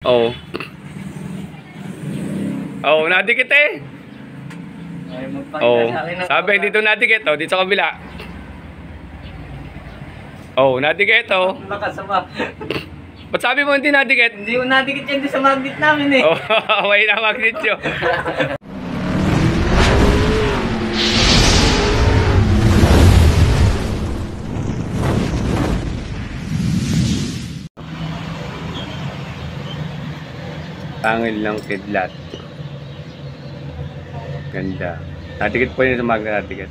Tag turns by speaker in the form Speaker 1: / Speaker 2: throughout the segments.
Speaker 1: Oh. Oh, nadikit eh. Oh, sabi dito nadikit, oh, dito sa kabila. Oh, nadikit, oh.
Speaker 2: Lakas pa.
Speaker 1: Ba't sabi mo hindi nadikit?
Speaker 2: Hindi ko nadikit yan sa magnet namin eh.
Speaker 1: Oh, may na magnet yun. Pangil ng kidlat. Ganda. Nadikit po yun sa magnet, nadikit.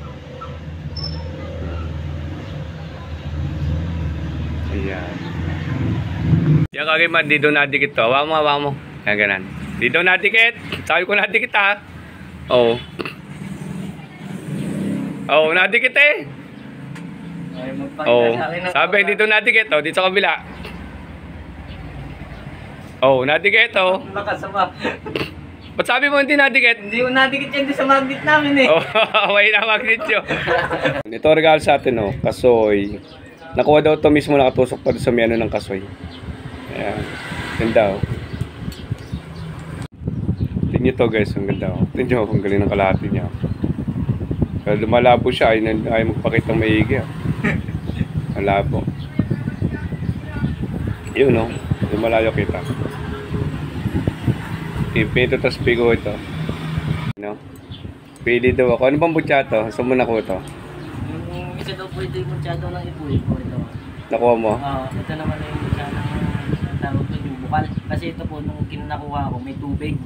Speaker 1: Ayan. Yan kagiman, dito nadikit to. Hawa mo. Yan ganan. Dito nadikit. Sabi ko nadikit ha. Oo. Oo, nadikit eh. Oo. Sabi dito nadikit, oh, dito sa kabila. Oo, nadikit, oh.
Speaker 2: Lakas pa.
Speaker 1: Ba't sabi mo hindi nadikit?
Speaker 2: Hindi ko nadikit yan sa magnet namin eh.
Speaker 1: Oh, may na magnet yun. Ito regalo sa atin, oh. Kasoy. Nakuha daw ito mismo, nakatusok pa sa miyano ng kasoy. Ayan. Ganda, oh. Tingnan nyo to, guys. Ang ganda, oh. Tingnan nyo kung galing ng kalahati niya. Pero lumalabo siya. Ayaw magpakita ng maigi, oh. Malabo. Yun, oh. Lumalayo kita. Ipito tas pigo ito. No? Pili daw ako. Ano bang butyato? Saan mo nakuha ito?
Speaker 2: Yung isa daw po ito yung mutsado ng ipuwi po ito.
Speaker 1: Nakuha mo?
Speaker 2: Ito naman yung mutsado ng tawag ko yung bukal. Kasi ito po nung kinakuha ko may tubig.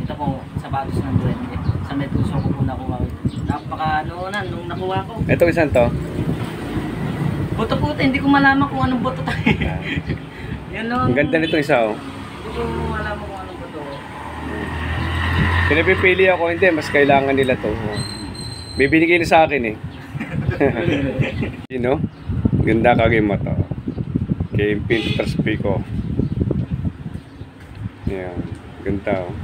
Speaker 2: Ito po sapatos ng duwende. Sa metuso ko po nakuha ko. Napaka nung nakuha ko.
Speaker 1: Ito isang to?
Speaker 2: Buto-buto. Hindi ko malaman kung anong buto tayo. Yan lang.
Speaker 1: Ang ganda nito isa, oh.
Speaker 2: Hindi ko malaman kung anong buto.
Speaker 1: Pinapipili ako, hindi, mas kailangan nila to. May binigay na sa akin eh. You know? Ganda kagay mo to. Kay Pinto Traspico. Yan. Ganda, oh.